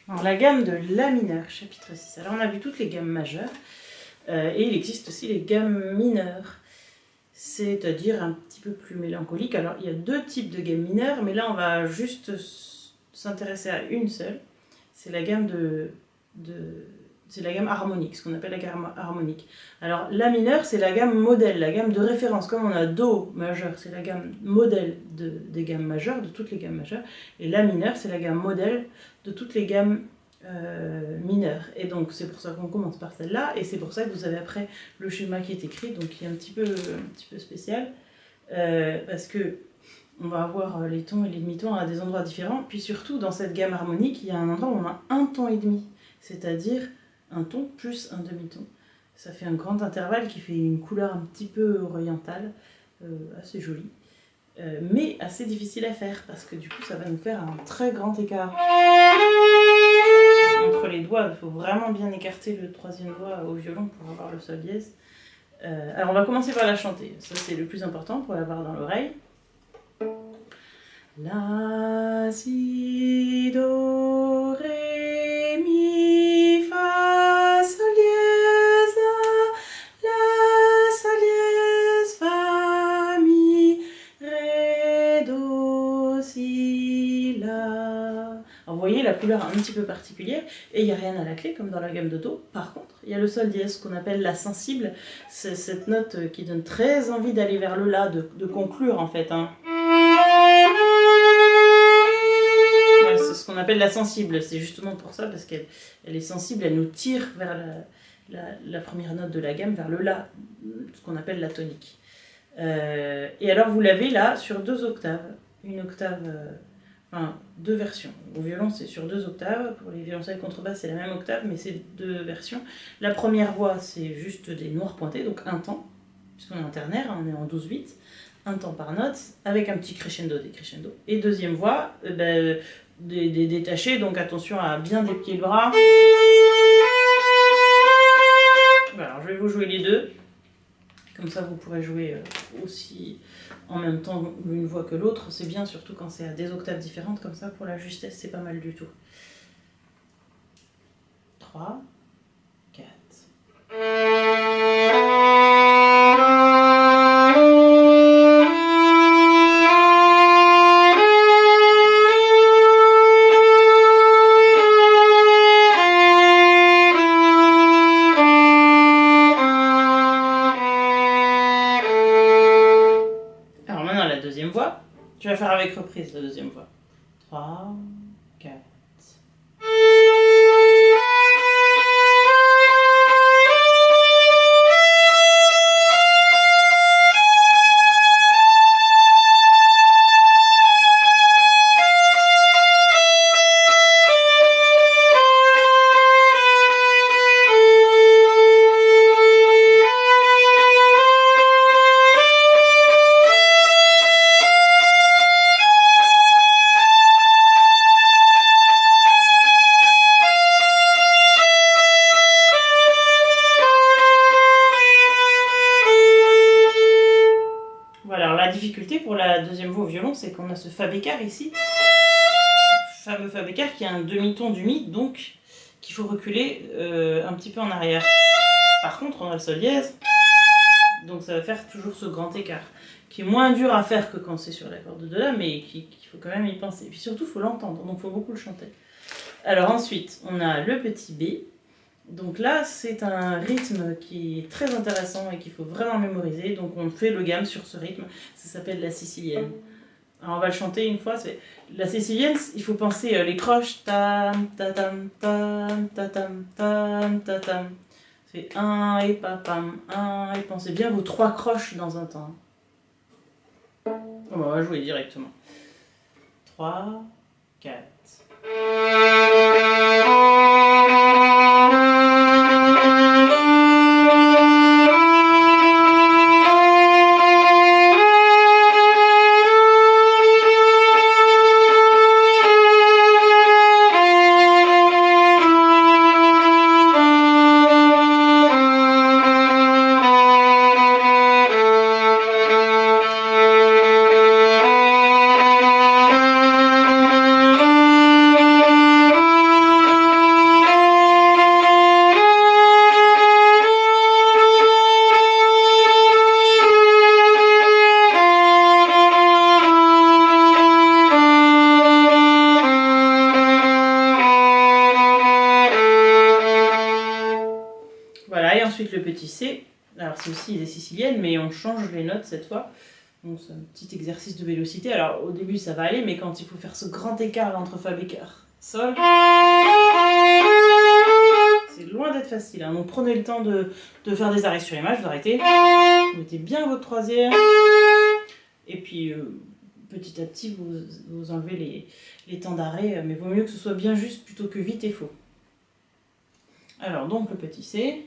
Alors, la gamme de La mineur, chapitre 6. Alors on a vu toutes les gammes majeures et il existe aussi les gammes mineures, c'est-à-dire un petit peu plus mélancoliques. Alors il y a deux types de gammes mineures, mais là on va juste s'intéresser à une seule. C'est la gamme c'est la gamme harmonique, ce qu'on appelle la gamme harmonique. Alors la mineure, c'est la gamme modèle, la gamme de référence. Comme on a Do majeur, c'est la gamme modèle des gammes majeures, de toutes les gammes majeures. Et la mineure, c'est la gamme modèle de toutes les gammes mineures. Et donc c'est pour ça qu'on commence par celle-là. Et c'est pour ça que vous avez après le schéma qui est écrit, donc qui est un petit peu spécial. Parce que on va avoir les tons et les demi-tons à des endroits différents. Puis surtout, dans cette gamme harmonique, il y a un endroit où on a un ton et demi. C'est-à-dire un ton plus un demi-ton. Ça fait un grand intervalle qui fait une couleur un petit peu orientale, assez jolie, mais assez difficile à faire parce que du coup ça va nous faire un très grand écart entre les doigts. Il faut vraiment bien écarter le troisième doigt au violon pour avoir le sol dièse. Alors on va commencer par la chanter, ça c'est le plus important pour l'avoir dans l'oreille. La, si, do, ré, mi, fa, sol, dièse, la, sol, dièse, fa, mi, ré, do, si, la. Alors vous voyez la couleur un petit peu particulière et il n'y a rien à la clé comme dans la gamme de Do. Par contre, il y a le sol dièse qu'on appelle la sensible. C'est cette note qui donne très envie d'aller vers le La, de conclure en fait. Hein. C'est ce qu'on appelle la sensible, c'est justement pour ça, parce qu'elle est sensible, elle nous tire vers la première note de la gamme, vers le La, ce qu'on appelle la tonique. Et alors vous l'avez là sur 2 octaves, une octave, enfin 2 versions. Au violon c'est sur 2 octaves, pour les violoncelles contrebasse c'est la même octave, mais c'est 2 versions. La première voix c'est juste des noirs pointés, donc un temps, puisqu'on est en ternaire, on est en 12-8. Un temps par note, avec un petit crescendo, décrescendo. Et deuxième voix, des détachés, donc attention à bien déplier le bras. Voilà, alors je vais vous jouer les deux, comme ça vous pourrez jouer aussi en même temps l'une voix que l'autre. C'est bien, surtout quand c'est à des octaves différentes, comme ça pour la justesse c'est pas mal du tout. 3, 4. Je vais faire avec reprise la deuxième voix. 3, 4. Pour la deuxième voix au violon, c'est qu'on a ce fa bécard ici, fameux fa bécard qui a un demi-ton du mi, donc qu'il faut reculer un petit peu en arrière. Par contre, on a le sol dièse, donc ça va faire toujours ce grand écart, qui est moins dur à faire que quand c'est sur la corde de La, mais qu'il faut quand même y penser. Et puis surtout, il faut l'entendre, donc il faut beaucoup le chanter. Alors ensuite, on a le petit B. Donc là, c'est un rythme qui est très intéressant et qu'il faut vraiment mémoriser. Donc on fait le gamme sur ce rythme. Ça s'appelle la sicilienne. Alors on va le chanter une fois. La sicilienne, il faut penser les croches. Tam, tatam, tam, tatam, tam, tatam. C'est un et papam, un et pensez bien vos 3 croches dans un temps. On va jouer directement. 3, 4. ensuite le petit C. Alors c'est aussi des siciliennes, mais on change les notes cette fois. Donc c'est un petit exercice de vélocité. Alors au début ça va aller, mais quand il faut faire ce grand écart entre Fa bécard, Sol, c'est loin d'être facile. Hein. Donc prenez le temps de faire des arrêts sur image, vous arrêtez, vous mettez bien votre troisième, et puis petit à petit vous enlevez les temps d'arrêt, mais vaut mieux que ce soit bien juste plutôt que vite et faux. Alors donc le petit C.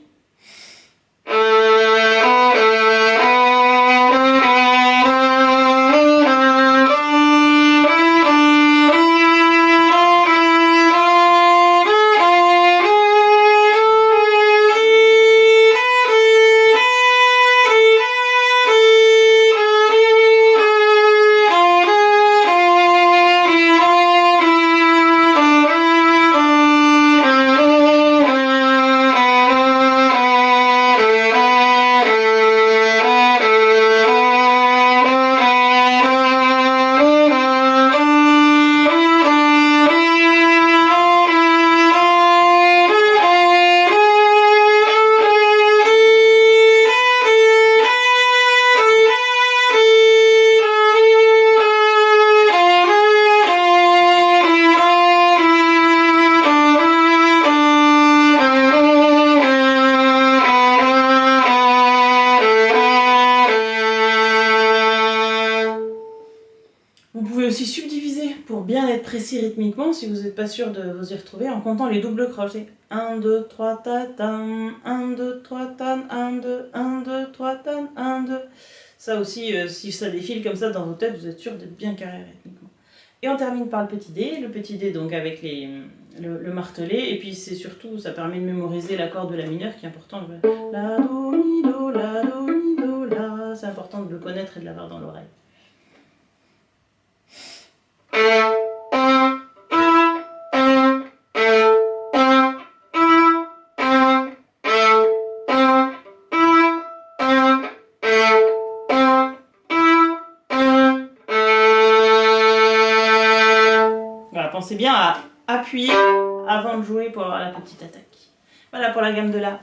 Vous pouvez aussi subdiviser pour bien être précis rythmiquement si vous n'êtes pas sûr de vous y retrouver en comptant les doubles crochets. 1, 2, 3, ta, tam, 1, 2, 3, tam, 1, 2, 1, 2, 3, tam, 1, 2. Ça aussi, si ça défile comme ça dans vos têtes, vous êtes sûr d'être bien carré rythmiquement. Et on termine par le petit D donc avec le martelé, et puis c'est surtout, ça permet de mémoriser l'accord de la mineure qui est important. La, do, mi, do, la, do, mi, do, la. C'est important de le connaître et de l'avoir dans l'oreille. Voilà, pensez bien à appuyer avant de jouer pour avoir la petite attaque. Voilà pour la gamme de La.